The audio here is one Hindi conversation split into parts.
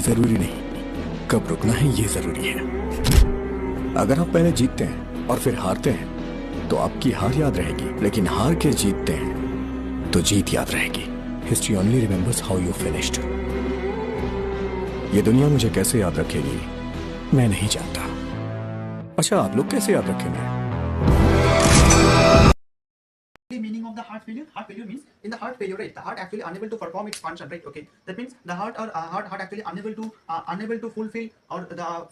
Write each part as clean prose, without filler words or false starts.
जरूरी नहीं, कब रुकना है ये जरूरी है। अगर आप पहले जीतते हैं और फिर हारते हैं तो आपकी हार याद रहेगी, लेकिन हार के जीतते हैं तो जीत याद रहेगी। History only remembers how you finished. ये दुनिया मुझे कैसे याद रखेगी मैं नहीं जानता। अच्छा, आप लोग कैसे याद रखेंगे? Meaning of the heart failure? Heart failure means in the heart failure, right? The heart actually unable to perform its function, right? Okay, that means the heart or heart actually unable to fulfill or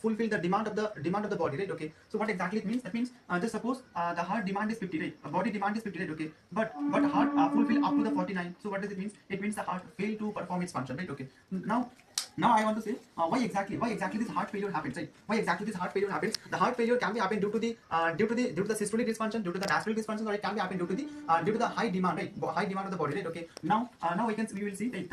fulfill the demand of the body, right? Okay, so what exactly it means? That means just suppose the heart demand is 50, right? Body demand is 50, right? Okay, but heart fulfill up to the 49. So what does it means? It means the heart fail to perform its function, right? Okay, now I want to say why exactly this heart failure happens, right? Why exactly this heart failure happens? The heart failure can be happen due to the systolic dysfunction, due to the diastolic dysfunction, or it can be happen due to the high demand, right? High demand of the body, right? Okay, now we will see, right?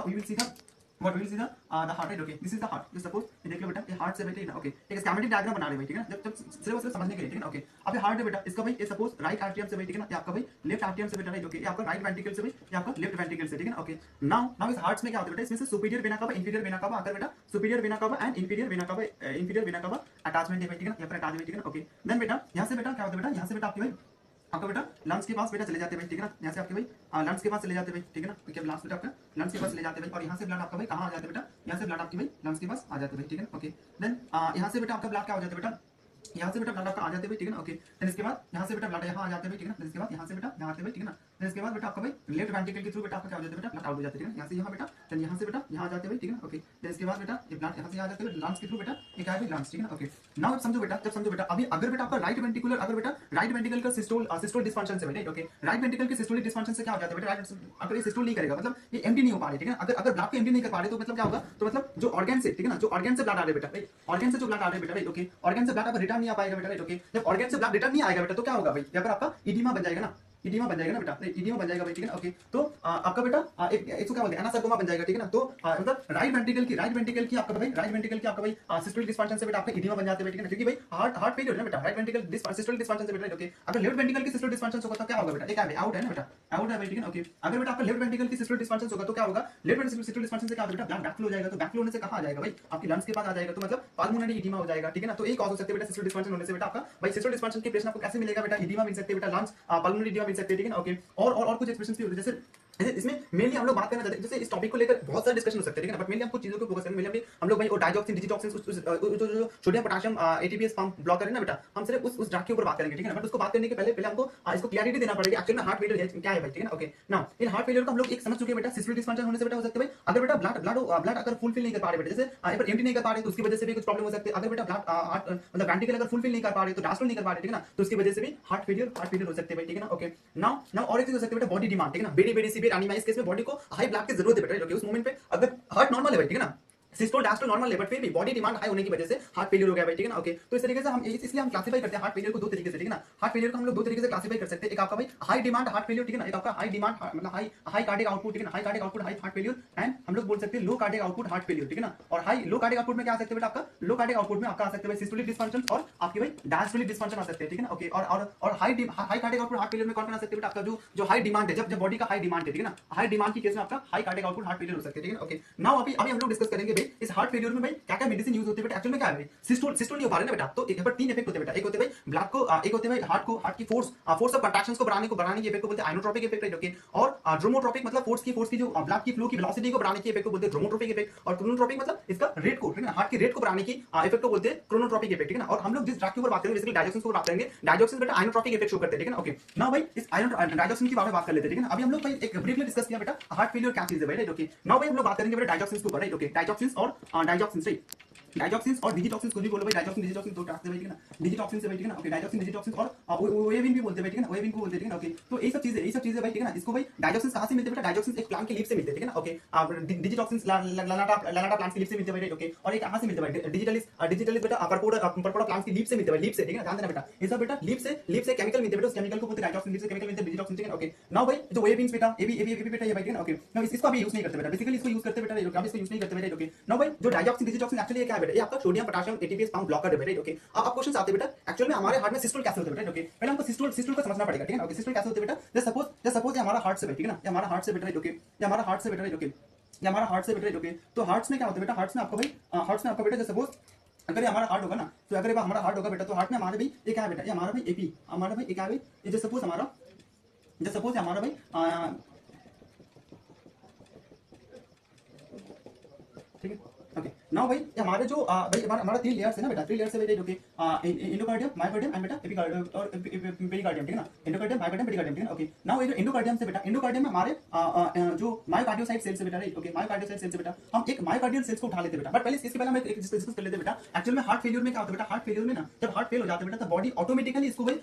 We will see the heart, right? Okay, this is the heart. Just suppose ये देख लो बेटा, ये हार्ट से बैठे ना, ओके, एक स्कीमेटिक डायग्राम बना रहे भाई, ठीक है ना? जब सिर्फ समझने के लिए, ठीक है ना? ओके, अब ये हार्ट है बेटा, इसका भाई ये सपोज राइट आर्टियम से भाई, ठीक है ना? ये आपका भाई लेफ्ट आर्टियम से बेटा, राइट? ओके, ये आपका राइट वेंट्रिकल से भाई, ये आपका लेफ्ट वेंट्रिकल से, ठीक है ना? ओके, नाउ इस हार्ट्स में क्या होता है बेटा? इसमें से सुपीरियर वेना कवा, इंफीरियर वेना कवा आकर बेटा, सुपीरियर वेना कवा एंड इंफीरियर वेना कवा अटैचमेंट है भाई, ठीक है ना? यहाँ पर अटैचमेंट, ठीक है ना? ओके, देन बेटा यहाँ से बेटा क्या होता है बेटा? यहाँ से बेटा आपका बेटा लंग्स के पास बेटा चले जाते हैं, ठीक है ना? यहाँ से आपके भाई लंग्स के पास चले जाते हैं, ठीक है ना? ओके, लास्ट बेटा आपका लंग्स के पास चले जाते हैं, और यहाँ से ब्लड आपका भाई कहाँ आ जाता है बेटा? यहाँ से ब्लड आपके भाई लंग्स के पास आ जाते हैं, ठीक है ना? ओके, देन यहाँ से बेटा आपका ब्लड क्या हो जाता है बेटा? यहाँ से बेटा ब्लड आपका आ जाते हैं, ठीक है ना? ओके, देन इसके बाद यहाँ से बेटा ब्लड यहाँ आ जाते हैं, ठीक है ना? इसके बाद यहाँ से बेटा यहाँ आते हैं, ठीक है ना? देन इसके बाद बेटा आपका भाई लेफ्ट वेंट्रिकल के थ्रू बेटा आपका क्या हो जाता है बेटा? ब्लड आउट हो जाता है, ठीक है ना? यहाँ से यहाँ बेटा, देन यहाँ से बेटा यहाँ आ जाते हैं, ठीक है ना? ओके, देन इसके बाद बेटा ये ब्लड यहाँ से आ जाते हैं लंग्स के थ्रू बेटा, ये क्या है लंग्स, ठीक है ना? ओके, नाउ समझो बेटा, अभी अगर बेटा आपका राइट वेंट्रिकुलर, अगर बेटा राइट वेंट्रिकल का सिस्टोल डिस्फंक्शन से बेटा, ओके, राइट वेंट्रिकल के सिस्टोलिक डिस्फंक्शन से क्या हो जाता है बेटा? अगर ये सिस्टोल नहीं करेगा, मतलब ये एम्प्टी नहीं हो पा रही, ठीक है ना? अगर ब्लड को एम्प्टी नहीं कर पा रहे तो मतलब क्या होगा? तो मतलब जो ऑर्गन से, ठीक है ना, जो ऑर्गन से ब्लड आ रहे बेटा, राइट? ऑर्गन से जो ब्लड आ रहे बेटा, राइट? ओके, ऑर्गन से ब्लड आपका रिटर्न नहीं आ पाएगा बेटा, राइट? ओके, जब ऑर्गन से ब्लड रिटर्न नहीं आएगा बेटा तो क्या होगा भाई? यहाँ पर आपका इडिमा बन जाएगा ना, इडिमा बन जाएगा ना बेटा, इडिमा बन जाएगा भाई, ठीक है ना? ओके, तो आपका बेटा इसको क्या बोलते हैं? एनासार्कोमा बन जाएगा, ठीक है ना? तो मतलब राइट वेंट्रिकल की आपका भाई सिस्टोलिक डिस्फंक्शन से बेटा आपका इडिमा बन जाते हैं, ठीक है ना? क्योंकि भाई हार्ट फेलियर है ना बेटा, राइट वेंट्रिकल सिस्टोलिक डिस्फंक्शन से बेटा, ओके, अगर लेफ्ट वेंट्रिकल की सिस्टोलिक डिस्फंक्शन होगा तो क्या होगा बेटा? ये क्या है? आउट है ना बेटा, आउट है भाई, ठीक है ना? ओके, अगर बेटा आपका लेफ्ट वेंट्रिकल की सिस्टोलिक डिस्फंक्शन होगा तो क्या होगा? लेफ्ट वेंट्रिकल सिस्टोलिक डिस्फंक्शन से क्या होगा बेटा? ब्लड बैकफ्लो हो जाएगा, तो बैकफ्लो होने से कहां आ जाएगा भाई? आपकी लंग्स के पास आ जाएगा, तो मतलब पल्मोनरी इडिमा हो जाएगा, ठीक है ना? तो एक कॉज हो सकते है बेटा सिस्टोलिक डिस्फंक्शन होने से बेटा आपका भाई सिस्टोलिक डिस्फंक्शन की पेशेंट आपको कैसे मिलेगा बेटा? इडिमा मिल सकते है बेटा, लंग्स पल्मोनरी इडिमा मिल सकते है, ठीक है ना? ओके, और कुछ एक्सप्रेशंस भी होते हैं, जैसे इसमें मेनली हम लोग बात करना चाहते हैं, जैसे इस टॉपिक को लेकर बहुत सारे डिस्कशन हो सकते हैं, ठीक है ना? बट मेनली हम कुछ चीजों को फोकस करेंगे। मेनली हम लोग भाई और डाइजॉक्सिन, डिजिटॉक्सिन, जो sodium potassium ATPase pump blocker है ना बेटा, हम सिर्फ उस ड्रग के ऊपर बात करेंगे, ठीक है ना? बट उसको बात करने के पहले हमको इसको क्लैरिटी देना पड़ेगा एक्चुअली में हार्ट फेलियर क्या है भाई, ठीक है ना? Okay, now in heart failure को हम लोग एक समझ चुके हैं बेटा, सिस्टोलिक डिस्फंक्शन होने से बेटा हो सकता है भाई, अगर बेटा ब्लड अगर फुलफिल नहीं कर पा रहे बेटा, जैसे पर एम्प्टी नहीं कर पा रहे तो उसकी वजह से भी कुछ प्रॉब्लम हो सकती है। अगर बेटा ब्लड मतलब वेंट्रिकल अगर फुलफिल नहीं कर पा रहे तो डायस्टोल नहीं कर पा रहे, ठीक है ना? तो उसकी वजह से भी हार्ट फेलियर हो सकते हैं भाई, ठीक है ना? ओके, नाउ और एक चीज हो सकती है बेटा, बॉडी डिमांड, ठीक है ना? बेडी सीवियर एनीमिया, इस केस में बॉडी को हाई ब्लड की जरूरत है बेटा, ओके, उस मोमेंट पे अगर हार्ट नॉर्मल है भाई, ठीक है ना? सिस्टोल डायस्टोल नॉर्मल है, बट फिर भी बॉडी डिमांड हाई होने की वजह से हार्ट फेलियर हो गया भाई, ठीक है ना? ओके, तो इस तरीके से हम इसलिए हम क्लासिफाई करते हैं हार्ट फेलियर को दो तरीके से, ठीक है ना? हार्ट फेलियर को हम लोग दो तरीके से क्लासिफाई कर सकते हैं। एक आपका भाई हाई डिमांड हार्ट फेलियर, ठीक है ना? एक आपका हाई डिमांड मतलब हाई कार्डियक आउटपुट, ठीक है ना? High cardiac output high heart failure, and हम लोग बोल सकते हैं low cardiac output heart failure, ठीक है ना? और हाई लो कार्डियक आउटपुट में क्या आ सकते हैं बेटा? आपका लो कार्डियक आउटपुट में आपका आ सकते हैं सिस्टोलिक डिस्फंक्शन और आपके भाई डायस्टोलिक डिस्फंक्शन आ सकते हैं, ठीक है ना? ओके, और high cardiac output heart failure में कौन कौन आ सकते हैं बेटा? आपका जो हाई डिमांड है, जब बॉडी का हाई डिमांड है, ठीक है ना? हाई डिमांड की केस में आपका high cardiac output heart failure हो सकते हैं, ठीक है ना? ओके, नाउ अभी हम लोग डिस्कस करेंगे भाई इस हार्ट फेलियर में भाई क्या-क्या मेडिसिन यूज होते हैं बेटा? एक्चुअली में क्या है भाई? सिस्टोल नहीं हो पा रहे ना बेटा, तो यहाँ पर तीन इफेक्ट होते हैं बेटा। एक होते हैं भाई ब्लड को, एक होते हैं भाई हार्ट की फोर्स ऑफ कंट्रैक्शंस को बढ़ाने की इफेक्ट को बोलते हैं आइनोट्रोपिक इफेक्ट, ओके, और ड्रोमोट्रोपिक मतलब फोर्स की जो ब्लड की फ्लो की वेलोसिटी को बढ़ाने की इफेक्ट को बोलते हैं ड्रोमोट्रोपिक इफेक्ट, और क्रोनोट्रोपिक मतलब इसका रेट को, ठीक है, हार्ट की रेट को बढ़ाने की इफेक्ट को बोलते हैं क्रोनोट्रोपिक इफेक्ट, ठीक है ना? और हम लोग जिस ड्रग के ऊपर बात करेंगे बेसिकली डायजॉक्सिन को बात करेंगे। डायजॉक्सिन बेटा आइनोट्रोपिक इफेक्ट शो करते हैं, ठीक है ना? ओके, नाउ भाई इस डायजॉक्सिन के बारे में बात कर लेते हैं, ठीक है ना? अभी हम लोग भाई एक ब्रीफली डिस्कस किया बेटा हार्ट फेलियर क्या चीज है भाई, ओके, नाउ भाई हम लोग बात करेंगे बेटा डायजॉक्सिन के ऊपर, राइट? ओके, डायजॉक्सिन और डिजिटॉक्सिन कुछ भी बोलो भाई, डिजिटॉक्सिन दो टास्क है भाई, ठीक है ना? डिजिटॉक्सिन से भाई, ठीक है ना? ओके, डिजिटॉक्सिन और ओएविन भी बोलते हैं भाई, ठीक है ना? ओएविन को बोलते हैं, ठीक है ना? ओके, तो ये सब चीजें भाई, ठीक है ना? इसको भाई डायजॉक्सिन कहां से मिलते हैं बेटा? डायजॉक्सिन एक प्लांट के लीफ से मिलते हैं, ठीक है ना? ओके, आप डिजिटॉक्सिन लनाटा प्लांट की लीफ से मिलते हैं भाई, ओके, और ये कहां से मिलते हैं भाई? डिजिटलिस बेटा परपोरा प्लांट की लीफ से मिलते हैं, लीफ से, ठीक है ना? ध्यान देना बेटा, ये सब बेटा लीफ से केमिकल मिलते हैं बेटा, उस केमिकल को बोलते हैं डायजॉक्सिन, लीफ से केमिकल मिलते हैं डिजिटॉक्सिन, ठीक है ना? ओके, नाउ भाई जो ओएविन बेटा ये भी बेटा ये भाई, ठीक है ना? ओके, नाउ इसको अभी यूज नहीं करते बेटा, बेसिकली इसको यूज करते बेटा, आप इसको यूज नहीं करते बेटा, ओके, नाउ भाई जो डायजॉक्सिन डिजिटॉक्सिन एक्चुअली ये क्या है बेटा? ये आपका sodium potassium ATPase pump blocker है बेटा, ओके। अब क्वेश्चन आते हैं बेटा एक्चुअली में हमारे हार्ट में सिस्टोल कैसे होते हैं बेटा, ओके, पहले हमको सिस्टोल को समझना पड़ेगा, ठीक है ना? ओके, सिस्टोल कैसे होते हैं बेटा? जस्ट सपोज ये हमारा हार्ट से बेटा, ठीक है ना? ये हमारा हार्ट से बेटा, ओके, ये हमारा हार्ट से बेटा, ओके, ये हमारा हार्ट से बेटा राइट। ओके, तो हार्ट्स में क्या होता है बेटा, हार्ट्स में आपका भाई हार्ट्स में आपका बेटा सपोज अगर ये हमारा हार्ट होगा ना, तो अगर ये हमारा हार्ट होगा बेटा, तो हार्ट में हमारे भाई ये क्या है बेटा, ये हमारा भाई एपी, हमारा भाई ये क्या है भाई, ये जो सपोज हमारा भाई ठीक है। ओके, नाउ भाई ये हमारे जो भाई हमारा 3 लेयर्स है ना बेटा, 3 लेयर्स है बेटा। ओके, एंडोकार्डियम, मायोकार्डियम एंड बेटा एपिकार्डियम और पेरिकार्डियम, ठीक है ना, एंडोकार्डियम, मायोकार्डियम, पेरिकार्डियम, ठीक है ना। ओके, नाउ ये जो एंडोकार्डियम से बेटा, एंडोकार्डियम में हमारे जो मायोकार्डियोसाइट सेल्स है बेटा राइट। ओके, मायोकार्डियोसाइट सेल्स से बेटा हम एक मायोकार्डियल सेल्स को उठा लेते हैं बेटा, बट पहले इसके पहले हम एक डिस्कस कर लेते हैं बेटा। एक्चुअल में हार्ट फेलियर में क्या होता है बेटा, हार्ट फेलियर में ना जब हार्ट फेल हो जाता है बेटा, तो बॉडी ऑटोमेटिकली इसको भाई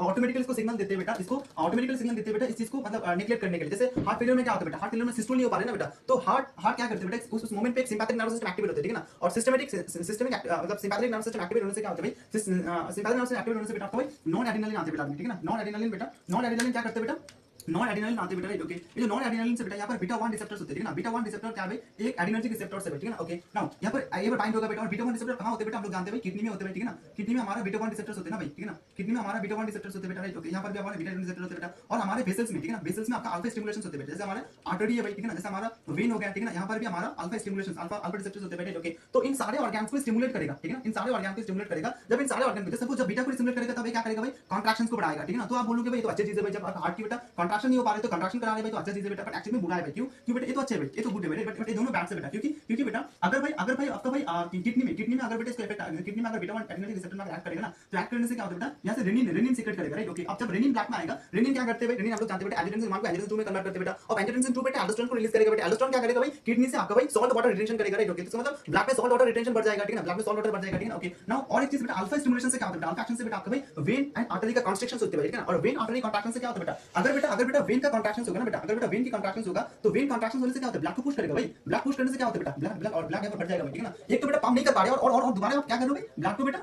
ऑटोमेटिकली इसको सिग्नल देते हैं बेटा, इसको ऑटोमेटिकली सिग्नल देते हैं बेटा इस चीज को मतलब नेग्लेक्ट करने के लिए। जैसे हार्ट फेलियर में क्या होता है बेटा, हार्ट फेलियर में सिस्टोल नहीं हो पा रहा है ना बेटा, तो हार्ट क्या करते हैं बेटा, उस मोमेंट पे एक सिंपैथेटिक नर्वस सिस्टम एक्टिवेट होता है, ठीक है ना, और सिस्टमिक मतलब सिंपैथेटिक नर्वस सिस्टम एक्टिवेट होने से क्या होता है भाई, सिंपैथेटिक नर्वस सिस्टम एक्टिवेट होने से बेटा आपको भाई नॉन एड्रेनालिन आते बेटा, ठीक है ना, नॉन एड्रेनालिन बेटा, नॉन एड्रेनालिन क्या करते हैं बेटा, नॉन एड्रेनालिन आते बेटा राइट। ओके, ये जो नॉन एड्रेनालिन से बेटा यहाँ पर बीटा 1 रिसेप्टर्स होते हैं, ठीक है ना, बीटा 1 रिसेप्टर क्या है भाई, एक एड्रेनर्जिक रिसेप्टर है, ठीक है ना। ओके, नाउ यहाँ पर बाइंड होगा बेटा, और बीटा 1 रिसेप्टर कहाँ होते हैं बेटा, हम लोग जानते हैं भाई किडनी में होते हैं, ठीक है ना, किडनी में हमारा बीटा 1 रिसेप्टर्स होते हैं ना भाई, ठीक है ना, किडनी में हमारा बीटा 1 रिसेप्टर्स होते हैं बेटा राइट। ओके, यहाँ पर भी हमारे बीटा 1 रिसेप्टर होते हैं बेटा, और हमारे वेसल्स में, ठीक है ना, वेसल्स में आपका अल्फा स्टिमुलेशंस होते हैं बेटा, जैसे हमारा आर्टरी है भाई, ठीक है ना, जैसे हमारा वेन हो गया, ठीक है ना, यहाँ पर भी हमारा अल्फा स्टिमुलेशंस, अल्फा रिसेप्टर्स होते हैं बेटा। ओके, तो इन सारे ऑर्गन्स को स्टिमुलेट करेगा, ठीक है ना, इन सारे ऑर्गन को स्टिमुलेट करेगा। जब इन सारे ऑर्गन को जैसे जब बीटा को स्टिमुलेट करेगा तब क्या करेगा भाई, कॉन्ट्रैक्शंस को बढ़ाएगा, ठीक है ना। तो आप बोलोगे भाई तो अच्छी चीज है भाई, जब हार्ट की बेटा कॉन्ट्रैक्शन नहीं हो पा रहे तो कॉन्ट्रैक्शन करा रहे भाई, तो अच्छा चीज है बेटा, बट एक्चुअली में बुरा है भाई। क्यों क्यों बेटा, ये तो अच्छे है भाई, ये तो गुड है बेटा, बट ये दोनों बैड से बेटा, क्योंकि बेटा अगर भाई आपका भाई किडनी में अगर बेटा इसको इफेक्ट, किडनी में अगर बीटा 1 एड्रेनर्जिक रिसेप्टर में एक्ट करेगा ना, तो एक्ट करने से क्या होता है बेटा, यहाँ से रेनिन सीक्रेट करेगा राइट। ओके, अब जब रेनिन ब्लैक में आएगा, रेनिन क्या करते हैं भाई, रेनिन आप लोग जानते हैं बेटा एंजियोटेंसिन 1 को एंजियोटेंसिन 2 में कन्वर्ट करते हैं बेटा, और एंजियोटेंसिन 2 बेटा एल्डोस्टेरोन को रिलीज करेगा बेटा। एल्डोस्टेरोन क्या करेगा भाई, किडनी से आपका भाई सॉल्ट वाटर रिटेंशन करेगा राइट। ओके, तो मतलब ब्लड में सॉल्ट वाटर रिटेंशन बढ़ जाएगा, ठीक है ना, ब्लड में सॉल्ट वाटर बढ़ जाएगा, ठीक है ना। ओके, नाउ और एक चीज बेटा, अल्फा स्टिमुलेशन से क्या होता है बेटा, अल्फा एक्शन से बेटा आपका भाई वेन एंड आर्टरी का कॉन्स्ट्रिक्शंस होते हैं, ठीक है ना, और वेन आर्टरी कॉन्ट्रैक्शन से क्या होता है बेटा, अगर बेटा वेन का कॉन्ट्रैक्शंस होगा ना बेटा, अगर बेटा वेन की कॉन्ट्रैक्शंस होगा, तो वेन कॉन्ट्रैक्शंस होने से क्या होता है, ब्लड को पुश करेगा भाई, ब्लड पुश करने से क्या होता है बेटा, ब्लड और ब्लड बढ़ जाएगा, ठीक है ना। एक तो बेटा पंप नहीं कर पा रहे और दोबारा आप क्या कर रहे हो भाई, ब्लड को बेटा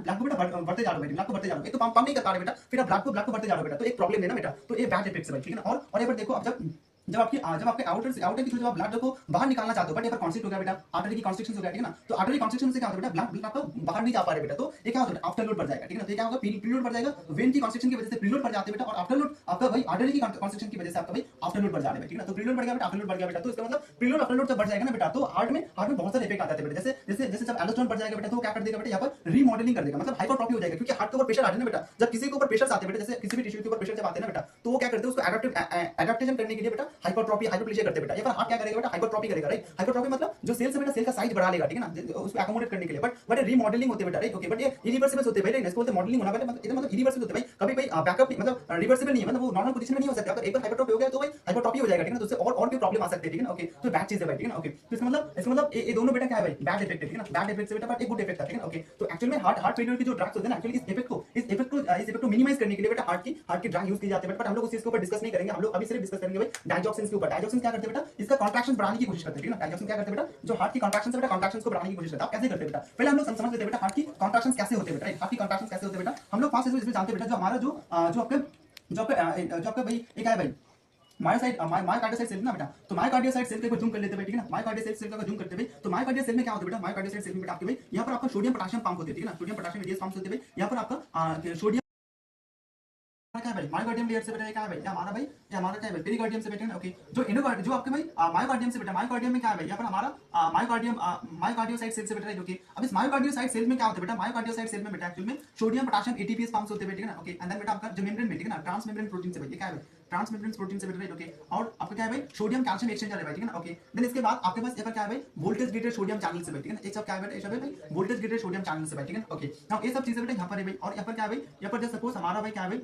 बढ़ते जा रहे हो, ब्लड को बढ़ते जा रहे हो, एक तो पंप नहीं कर पा रहे बेटा, फिर आप ब्लड को बढ़ते जा रहे हो बेटा, तो एक प्रॉब्लम है ना बेटा, तो ये बैड इफेक्ट्स है भाई, ठीक है ना। और ये पर देखो, अब जब आपके आउटर की थ्रू जब आप ब्लड को बाहर निकालना चाहते हो, बट यहाँ पर कॉन्स्ट्रिक्ट हो गया बेटा, आर्टरी की कॉन्स्ट्रिक्शन हो गया, ठीक है ना, तो आर्टरी कॉन्स्ट्रिक्शन से क्या होता है बेटा, ब्लड आपका बाहर नहीं जा पा रहा बेटा, तो ये क्या होता है आफ्टर लोड बढ़ जाएगा, ठीक है ना। तो क्या होगा, प्रीलोड बढ़ जाएगा, वेन की कॉन्स्ट्रिक्शन की वजह से प्रीलोड बढ़ जाते हैं बेटा, और आफ्टर लोड आपका भाई आर्टरी की कॉन्स्ट्रिक्शन की वजह से आपका भाई आफ्टर लोड बढ़ जा रहा है, ठीक है ना। तो प्रीलोड बढ़ गया बेटा, आफ्टर लोड बढ़ गया बेटा, तो इसका मतलब प्रीलोड आफ्टर लोड जब बढ़ जाएगा ना बेटा, तो हार्ट में बहुत सारे इफेक्ट आते हैं बेटा। जैसे जब एल्डोस्टेरोन बढ़ जाएगा बेटा, तो क्या कर देगा बेटा, यहाँ पर रीमॉडलिंग कर देगा, मतलब हाइपरट्रॉफी हो जाएगा, क्योंकि हार्ट के ऊपर प्रेशर आ रहा है ना बेटा। जब किसी के ऊपर प्रेशर आते हैं बेटा, जैसे किसी भी टिश्यू के ऊपर प्रेशर जब आते हैं ना बेटा, तो वो क्या करते हैं, उसको एडेप्टेशन करने के लिए बेटा हाइपरट्रॉफी हाइपरप्लेजिया करते हैं बेटा। ये पर हार्ट क्या करेगा बेटा, हाइपरट्रॉफी करेगा राइट। हाइपरट्रॉफी मतलब जो सेल्स है बेटा, सेल का साइज बढ़ा लेगा, ठीक है ना, उसको अकोमोडेट करने के लिए, बट रीमॉडलिंग होते हैं बेटा राइट। ओके, बट ये इरिवर्सिबल होते हैं भाई, इसको बोलते हैं मॉडलिंग होना, मतलब इरिवर्सिबल होते हैं भाई, कभी भाई बैकअप मतलब रिवर्सिबल नहीं है, मतलब वो नॉर्मल पोजीशन में नहीं हो सकता। अगर एक बार हाइपरट्रॉफी हो गया तो भाई हाइपरट्रॉफी हो जाएगा, ठीक है ना, तो उससे और भी प्रॉब्लम आ सकती है, ठीक है ना। ओके, तो बैड चीज है भाई, ठीक है ना। ओके, तो इसका मतलब ये दोनों बेटा क्या है भाई, बैड इफेक्ट है, ठीक है ना, बैड इफेक्ट है बेटा, बट एक गुड इफेक्ट है, ठीक है ना। ओके, तो एक्चुअल में हार्ट फेलियर की जो ड्रग्स होते हैं ना, एक्चुअली इस इफेक्ट को मिनिमाइज करने के लिए बेटा हार्ट की ड्रग यूज की जाती है, बट हम लोग उस चीज के ऊपर डिस्कस नहीं करेंगे, हम लोग अभी सिर्फ डिस्कस करेंगे भाई डायजॉक्सिन के ऊपर। डायजॉक्सिन क्या करते हैं बेटा, इसका कॉन्ट्रैक्शन बढ़ाने की कोशिश करते हैं, ठीक है ना। डायजॉक्सिन क्या करते हैं बेटा, जो हार्ट की कॉन्ट्रैक्शन है बेटा, कॉन्ट्रैक्शंस को बढ़ाने की कोशिश करता है। कैसे करते हैं बेटा, पहले हम लोग समझ लेते हैं बेटा हार्ट की कॉन्ट्रैक्शंस कैसे होते हैं बेटा, हार्ट की कॉन्ट्रैक्शंस कैसे होते हैं बेटा। हम लोग फास्ट इसमें जानते हैं बेटा, जो हमारा जो आपका भाई एक है भाई मायोकार्डियोसाइट सेल ना बेटा, तो मायोकार्डियोसाइट सेल को जूम कर लेते हैं, ठीक है ना। मायोकार्डियोसाइट सेल को जूम करते हैं, तो मायोकार्डियल सेल में क्या होता है बेटा, मायोकार्डियोसाइट सेल में बेटा आपके भाई यहाँ पर आपका सोडियम पोटेशियम पंप होते हैं, ठीक है ना, सोडियम पोटेशियम रेडियस पंप्स होते हैं भाई। यहाँ पर आपका सोडियम क्या है भाई, मायोकार्डियम लेयर से बेटा क्या है भाई, हमारा भाई ये हमारा क्या है भाई, पेरिकार्डियम से बेटा ना। ओके, जो एंडोकार्डियम जो आपके भाई मायोकार्डियम से बेटा, मायोकार्डियम में क्या है भाई, यहाँ पर हमारा मायोकार्डियोसाइट सेल से बेटा। ओके, अब इस मायोकार्डियोसाइट सेल में क्या होता है बेटा, मायोकार्डियोसाइट सेल में बेटा एक्चुअली में सोडियम पोटेशियम एटीपीएस पंप्स होते हैं, ठीक है ना। ओके, एंड देन बेटा आपका जो मेम्ब्रेन में, ठीक है ना, ट्रांसमेम्ब्रेन प्रोटीन से भाई, क्या है भाई, ट्रांसमेम्ब्रेन प्रोटीन से बेटा। ओके, और आपका क्या है भाई, सोडियम कैल्शियम एक्सचेंजर है भाई, ठीक है ना। ओके, देन इसके बाद आपके पास यहाँ पर क्या है भाई, वोल्टेज ग्रेडेड सोडियम चैनल से भाई, ठीक है ना, ये सब क्या है बेटा, ये सब है भाई वोल्टेज ग्रेडेड सोडियम चैनल से भाई, ठीक है ना। ओके, नाउ ये सब चीजें बेटा यहाँ पर है भाई, और यहाँ पर क्या है भाई, यहाँ पर जैसे सपोज हमारा भाई क्या है भाई,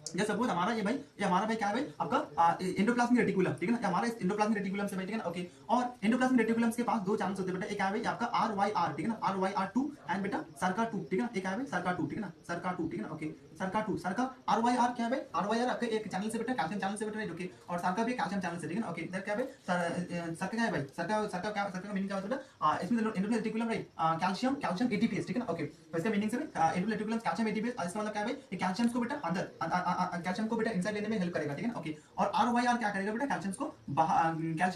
जैसे सपोज हमारा ये हमारा भाई क्या है भाई आपका एंडोप्लाज्मिक रेटिकुलम, ठीक है ना, हमारा एंडोप्लाज्मिक रेटिकुलम से भाई, ठीक है ना। ओके, और एंडोप्लाज्मिक रेटिकुलम के पास दो चैनल्स होते हैं बेटा, एक है भाई आपका RYR, ठीक है ना, RYR2 एंड बेटा SERCA2, ठीक है ना, एक है भाई SERCA2, ठीक है ना, SERCA2, ठीक है ना। ओके, SERCA RYR क्या है भाई, RYR आपका एक चैनल से बेटा कैल्शियम चैनल से बेटा। ओके, और SERCA भी कैल्शियम चैनल से, ठीक है ना। ओके, इधर क्या है भाई SERCA क्या है भाई, SERCA का मीनिंग क्या होता है बेटा, इसमें endoplasmic reticulum right, calcium ATPase, ठीक है ना। ओके, तो इसका मीनिंग से एंडोप्लाज्मिक रेटिकुलम कैल्शियम ATPase, इसका मतलब क्या है भाई, ये कैल्शियम को बेटा अंदर कैल्शियम को बेटा इंसाइड लेने में हेल्प करेगा, ठीक है ना। ओके, और RYR क्या करेगा बेटा, कैल्शियम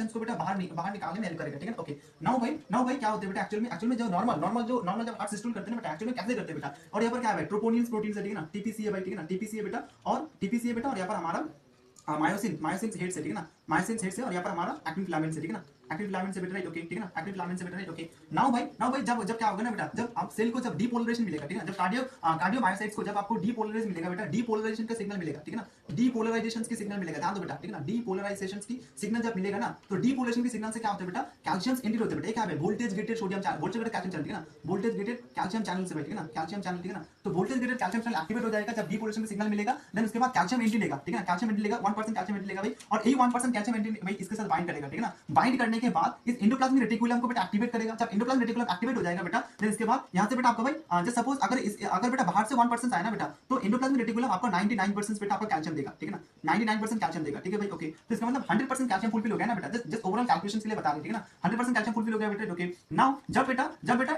को बेटा बाहर निकालने में हेल्प करेगा, ठीक है ना। ओके, नाउ भाई क्या होता है बेटा, एक्चुअल में जो नॉर्मल जब हार्ट सिस्टम करते हैं बेटा, एक्चुअल में कैसे करते हैं बेटा, और यहाँ पर क्या है ट्रोपोनिन्स प्रोटीन से, ठीक है ना, TPC है भाई, ठीक है ना, TPC है बेटा, और TPC है बेटा, और यहाँ पर हमारा मायोसिन हेड से, ठीक है ना, मायोसिन हेड से, और यहाँ पर हमारा एक्टिन फिलामेंट से, ठीक है ना, एक्टिव फिलामेंट से बेटा, राइट, ओके, ठीक है ना, एक्टिव फिलामेंट से बेटा, राइट, ओके। नाउ भाई जब क्या होगा ना बेटा, जब आप सेल को जब डीपोलराइजेशन मिलेगा, ठीक है ना, जब कार्डियोमायोसाइट्स को जब आपको डीपोलराइजेशन मिलेगा बेटा, डीपोलराइजेशन का सिग्नल मिलेगा, ठीक है ना, डीपोलराइजेशन की सिग्नल मिलेगा, ध्यान दो बेटा, ठीक है ना, डीपोलराइजेशन की सिग्नल जब मिलेगा ना, तो डीपोलराइजेशन के सिग्नल से क्या होता है बेटा, कैल्शियम एंटी होते हैं बेटा, क्या है, voltage gated sodium channel, voltage gated calcium channel, ठीक है ना, वोल्टेज गेटेड कैल्शियम चैनल से, ठीक है ना, कैल्शियम चैनल, ठीक है ना, तो voltage gated calcium channel activate हो जाएगा जब डीपोलराइजेशन का सिग्नल मिलेगा, देन उसके बाद कैल्शियम एंटी लेगा, ठीक है ना, कैल्शियम एंटी लेगा, 1% कैल्शियम एंटी लेगा भाई, और यही 1% कैल्शियम एंटी भाई इसके साथ बाइंड करेगा, ठीक है ना, बाइंड करने के बाद इस एंडोप्लाज्मिक रेटिकुलम को बेटा एक्टिवेट करेगा, जब एंडोप्लाज्मिक रेटिकुलम एक्टिवेट हो जाएगा बेटा, देन इसके बाद यहां से बेटा आपका भाई जस्ट सपोज अगर बेटा बाहर से 1% आया ना बेटा, तो एंडोप्लाज्मिक रेटिकुलम आपको 99% बेटा आपको कैल्शियम देगा, ठीक है ना, 99% कैल्शियम देगा, ठीक है भाई, ओके। तो इसका मतलब 100% कैल्शियम फुलफिल हो गया ना बेटा, जस्ट ओवरऑल कैलकुलेशन के लिए बता रहे, ठीक है ना, 100% कैल्शियम फुलफिल हो गया बेटा, ओके। नाउ जब बेटा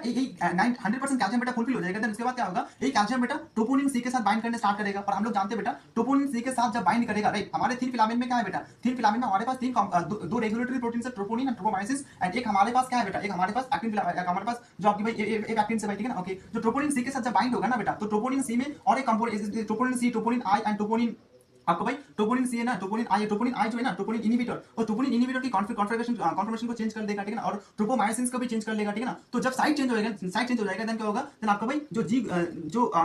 ये 100% कैल्शियम बेटा फुलफिल हो जाएगा, देन उसके बाद क्या होगा, ये कैल्शियम बेटा ट्रोपोनिन सी के साथ बाइंड करने स्टार्ट करेगा, और हम लोग जानते हैं बेटा ट्रोपोनिन सी के साथ जब बाइंड करेगा, राइट, हमारे थिन फिलामेंट में क्या है बेटा, थिन फिलामेंट में हमारे पास दो रेगुलेटरी प्रोटीन है, ट्रोपोनिन एंड ट्रोपोमायोसिस, एंड एक हमारे पास क्या है बेटा, एक हमारे पास एक्टिन, हमारे पास जो आपकी भाई एक एक्टिन से भाई, ठीक है ना, ओके। जो ट्रोपोनिन सी के साथ जब बाइंड होगा ना बेटा, तो ट्रोपोनिन सी में और एक component troponin C, troponin I and troponin आपको भाई ट्रोपोनिन सी है ना, ट्रोपोनिन आई जो है ना, ट्रोपोनिन इनहिबिटर, और ट्रोपोनिन इनहिबिटर की कॉन्फिगरेशन को चेंज कर देगा, ठीक है ना, और ट्रोपोमायोसिन्स को भी चेंज कर लेगा, ठीक है ना। तो जब साइड चेंज हो जाएगा देन क्या होगा, देन आपका भाई जो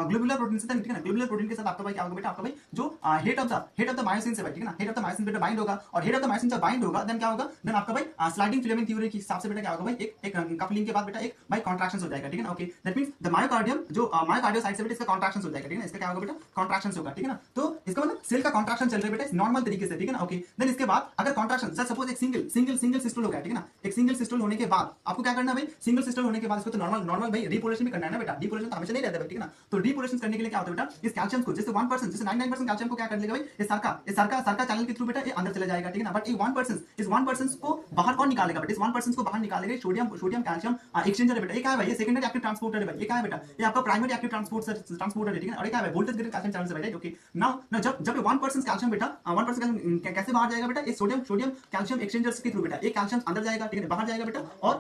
ग्लोबुलर प्रोटीन से, ठीक है ना, ग्लोबुलर प्रोटीन के साथ आपका भाई क्या होगा बेटा, आपका भाई जो हेड ऑफ द मायोसिन से भाई, ठीक है ना, हेड ऑफ द मायोसिन बेटा बाइंड होगा, और हेड ऑफ द मायोसिन जब बाइंड होगा देन क्या होगा, देन आपका भाई स्लाइडिंग फिलामेंट थ्योरी के हिसाब से बेटा क्या होगा भाई, एक कपलिंग के बाद बेटा एक भाई कॉन्ट्रैक्शंस हो जाएगा, ठीक है ना, okay. That means the myocardium जो मायोकार्डियोसाइट से बेटा इसका कॉन्ट्रैक्शंस हो जाएगा, ठीक है ना, इसका क्या होगा बेटा, कॉन्ट्रैक्शंस होगा, ठीक है ना। तो इसका मतलब सेल का कॉन्ट्रैक्शन चल रहा है बेटा नॉर्मल तरीके से, ठीक है ना, ओके। देन इसके बाद अगर कॉन्ट्रैक्शन सपोज एक सिंगल सिस्टोल हो गया, ठीक है ना, एक सिंगल सिस्टोल होने के बाद आपको क्या करना है भाई, सिंगल सिस्टोल होने के बाद इसको तो नॉर्मल भाई रिपोलेशन भी करना है ना बेटा, डिपोलेशन तो हमेशा नहीं रहता है, ठीक है ना। तो डिपोलेशन करने के लिए क्या होता है बेटा, इस कैल्शियम को जैसे 1% जैसे 99% कैल्शियम को क्या कर लेगा भाई, ये सरका चैनल के थ्रू बेटा ये अंदर चला जाएगा, ठीक है ना। बट ये 1% को बाहर कौन निकालेगा बेटा, इस 1% को बाहर निकालेगा सोडियम कैल्शियम एक्सचेंजर है बेटा, ये क्या है भाई, ये सेकेंडरी एक्टिव ट्रांसपोर्टर है भाई, ये क्या है बेटा, ये आपका प्राइमरी एक्टिव ट्रांसपोर्टर है, ठीक है ना, और ये क्या है वोल्टेज गेटेड कैल्शियम चैनल से भाई, ओके। नाउ जब 1% कैल्शियम बेटा 1% कैसे बाहर जाएगा बेटा, इस सोडियम कैल्शियम एक्सचेंजर्स के थ्रू बेटा, एक कैल्शियम अंदर जाएगा, ठीक है, बाहर जाएगा बेटा, और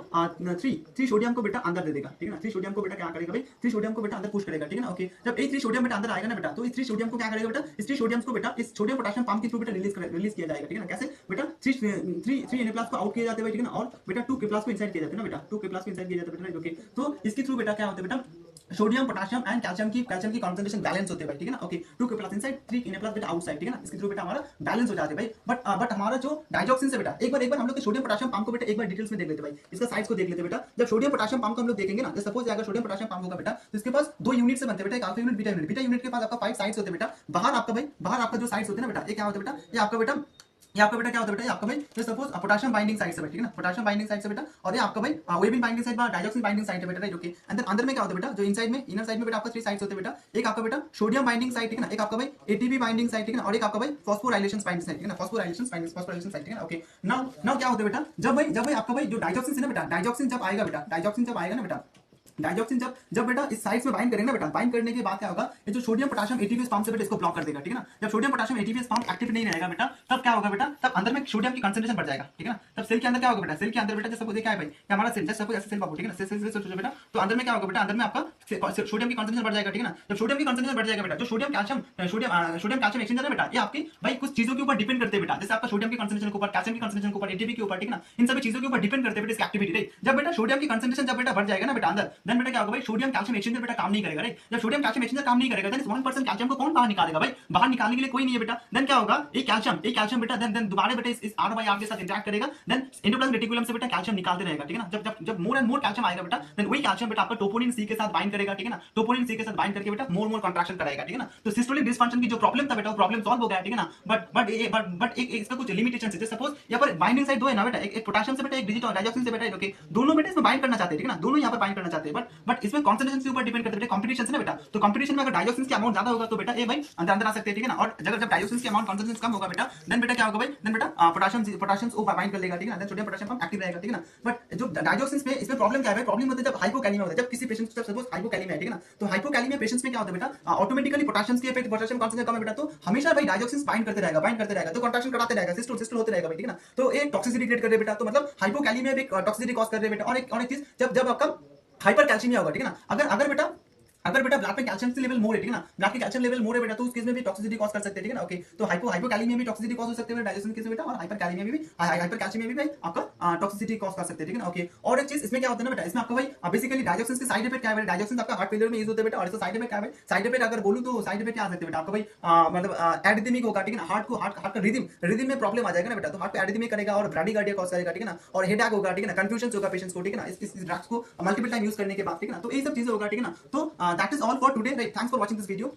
3 सोडियम को बेटा अंदर दे देगा, ठीक है ना, 3 सोडियम को बेटा क्या करेगा भाई, 3 सोडियम को बेटा अंदर पुश करेगा, ठीक है ना, ओके। जब 3 सोडियम बेटा अंदर आएगा ना बेटा, तो इस 3 सोडियम को क्या करेगा बेटा, इस 3 सोडियम को बेटा इस सोडियम पोटेशियम पंप के थ्रू बेटा रिलीज किया जाएगा, ठीक है ना। कैसे बेटा 3 Na+ को आउट किया जाता है, ठीक है ना, और बेटा 2 K+ को इनसाइड किया जाता है ना बेटा, 2 K+ को इनसाइड किया जाता है बेटा, ओके। तो इसके थ्रू बेटा क्या होता है बेटा, सोडियम पोटेशियम एंड कैल्शियम की कंसंट्रेशन बैलेंस होते हैं भाई, ठीक है ना, ओके। 2 K+ इनसाइड 3 Na+ बेटा आउटसाइड, ठीक है ना, इसके थ्रू बेटा हमारा बैलेंस हो जाते हैं भाई। बट हमारा जो डाइजॉक्सिन से बेटा एक बार हम लोग सोडियम पोटेशियम पंप को बेटा एक बार डिटेल्स में देख लेते हैं भाई, इसका साइज को देख लेते हैं बेटा। जब सोडियम पोटेशियम पंप को हम लोग देखेंगे ना, सपोज अगर सोडियम पोटेशियम पंप होगा बेटा, तो इसके पास 2 यूनिट से बनते हैं बेटा, एक अल्फा यूनिट बीटा यूनिट के पास आपका 5 साइड्स होते हैं बेटा। बाहर आपका जो साइड्स होते हैं ना बेटा, ये क्या होता है बेटा, ये आपका बेटा क्या होता है बेटा, आपका भाई जो सपोज पोटेशियम बाइंडिंग साइट से, ठीक है ना, पोटेशियम बाइंडिंग साइट से बेटा, और ये आपका भाई वेबिन binding site digoxin binding site है बेटा, राइट, ओके। एंड देन अंदर में क्या होता है बेटा, जो इनसाइड में इनर साइड में बेटा आपका 3 साइट्स होते हैं बेटा, एक आपका बेटा सोडियम बाइंडिंग साइट, ठीक है ना, एक आपका भाई एटीपी बाइंडिंग साइट, ठीक है ना, और एक आपका भाई फॉस्फोराइलेशन बाइंडिंग साइट, ठीक है ना, फॉस्फोराइलेशन साइट, ठीक है ना, ओके। नाउ क्या होता है बेटा, जब भाई आपका भाई जो डाइजॉक्सिन है ना बेटा, डाइजॉक्सिन जब आएगा ना बेटा, डाइजॉक्सिन जब बेटा इस साइड्स में बाइंड करेंगे ना बेटा, बाइंड करने के बाद क्या होगा, ये जो सोडियम पोटेशियम एटीपीएस पंप से बेटा इसको ब्लॉक कर देगा, ठीक है ना। जब sodium potassium ATPase pump active नहीं रहेगा बेटा, तब क्या होगा बेटा, तब अंदर में सोडियम की कंसंट्रेशन बढ़ जाएगा, ठीक है ना। तब सेल के अंदर क्या होगा बेटा, सेल के अंदर बेटा जैसे सपोज क्या है भाई, कि हमारा सेल जैसे सपोज ऐसे सेल बाबू, ठीक है ना, सेल सोचो बेटा, तो अंदर में क्या होगा बेटा, अंदर में आपका सोडियम की कंसंट्रेशन बढ़ जाएगा, ठीक है ना। जब सोडियम की कंसंट्रेशन बढ़ जाएगा बेटा, जो सोडियम कैल्शियम एक्सचेंजर है बेटा, ये आपकी भाई कुछ चीजों के ऊपर डिपेंड करते हैं बेटा, जैसे आपका सोडियम की कंसंट्रेशन के ऊपर, कैल्शियम की कंसंट्रेशन के ऊपर, एटीपी के ऊपर, ठीक है ना, इन सभी चीजों के ऊपर डिपेंड करते हैं बेटा इसकी एक्टिविटी, राइट। जब बेटा सोडियम की कंसंट्रेशन जब बेटा बढ़ जाएगा ना बेटा अंदर, देन बेटा क्या होगा भाई, सोडियम कैल्शियम एक्सचेंजर बेटा काम नहीं करेगा, राइट। जब सोडियम कैल्शियम एक्सचेंजर काम नहीं करेगा, देन इस 1% कैल्शियम को कौन बाहर निकालेगा भाई, बाहर निकालने के लिए कोई नहीं है बेटा। देन क्या होगा, ये कैल्शियम बेटा देन दोबारा बेटा इस R/R के साथ इंटरेक्ट करेगा, देन एंडोप्लाज्मिक रेटिकुलम से बेटा कैल्शियम निकालते रहेगा, ठीक है ना। जब मोर एंड मोर कैल्शियम आएगा बेटा, देन वही कैल्शियम बेटा आपका टोपोनिन सी के साथ बाइंड करेगा, ठीक है ना, टोपोनिन सी के साथ बाइंड करके बेटा मोर कंट्रैक्शन कराएगा, ठीक है ना। तो सिस्टोलिक डिसफंक्शन की जो प्रॉब्लम था बेटा, वो प्रॉब्लम सॉल्व हो गया, ठीक है ना। बट एक इसका कुछ लिमिटेशंस है, जैसे सपोज यहाँ पर बाइंडिंग साइड 2 है ना बेटा, एक पोटेशियम से बेटा, एक डिजिट और डाइजॉक्सिन से बेटा, ओके, दोनों बेटा इसमें बाइंड करना चाहते हैं, ठीक है ना, दोनों यहाँ पर बाइंड करना चाहते हैं, बट इसमें कॉन्सेंट्रेशन के ऊपर डिपेंड करते हैं बेटा, कॉम्पिटिशन है ना बेटा। तो कॉम्पिटिशन में अगर डाइजॉक्सिन की अमाउंट ज्यादा होगा तो बेटा ये भाई अंदर आ सकते हैं, ठीक है ना। और जब डाइजॉक्सिन की अमाउंट कॉन्सेंट्रेशन कम होगा बेटा, देन बेटा क्या होगा भाई, देन बेटा पोटेशियम को बाइंड कर लेगा, ठीक है ना, then sodium potassium pump active रहेगा, ठीक है ना। बट जो डाइजॉक्सिन में इसमें प्रॉब्लम क्या है, प्रॉब्लम होता है जब हाइपोकैलेमिया होता है, जब किसी पेशेंट को सपोज हाइपोकैलेमिया है, ठीक है ना, तो हाइपोकैलेमिया पेशेंट्स में क्या होता है बेटा, ऑटोमेटिकली पोटेशियम की इफेक्ट, पोटेशियम कॉन्सेंट्रेशन कम है बेटा, तो हमेशा भाई डाइजॉक्सिन बाइंड करते रहेगा, तो कंट्रैक्शन कराते रहेगा, सिस्टोल होते रहेगा, ठीक है ना। तो एक टॉक्सिसिटी क्रिएट कर रहे बेटा, तो मतलब हाइपोकैलेमिया भी टॉक्सिसिटी कॉज कर रहे बेटा। और एक चीज जब आपका हाइपर कैल्शियमिया होगा, ठीक है ना, अगर बेटा अगर बेटा ब्लड में कैल्शियम लेवल मोर है, ठीक है ना, ब्लड के कैल्शियम लेवल मोर है बेटा, तो उस केस में भी टॉक्सिसिटी कॉज कर सकते हैं, ठीक है ना। ओके, तो हाइपोकैलेमिया में भी टॉक्सिसिटी कॉज हो सकते हैं डाइजेशन केस में बेटा, और हाइपरकैलेमिया में भी हाइपरकैल्शियमिया में भी आपका टॉक्सिसिटी कॉज कर सकते हैं, ठीक है ना। ओके, और एक चीज इसमें क्या होता है ना बेटा, इसमें आपका भाई बेसिकली डाइजेशन के साइड इफेक्ट क्या है, डाइजेशन आपका हार्ट फेलियर में यूज होता है बेटा, और इसका साइड इफेक्ट क्या है, साइड इफेक्ट अगर बोलूं तो साइड इफेक्ट क्या आ सकते हैं बेटा आपका भाई, मतलब एरिथमिक होगा, ठीक है ना, हार्ट का रिदम में प्रॉब्लम आ जाएगा ना बेटा, तो हार्ट पे एरिथमिक करेगा और ब्राडीकार्डिया कॉज करेगा, ठीक है ना, और हेडेक होगा, ठीक है ना, कंफ्यूजन होगा पेशेंट्स को, ठीक है ना, इस ड्रग्स को मल्टीपल टाइम यूज करने के बाद, ठीक है ना, तो ये सब चीजें होगा, ठीक है ना। तो that is all for today, right, thanks for watching this video.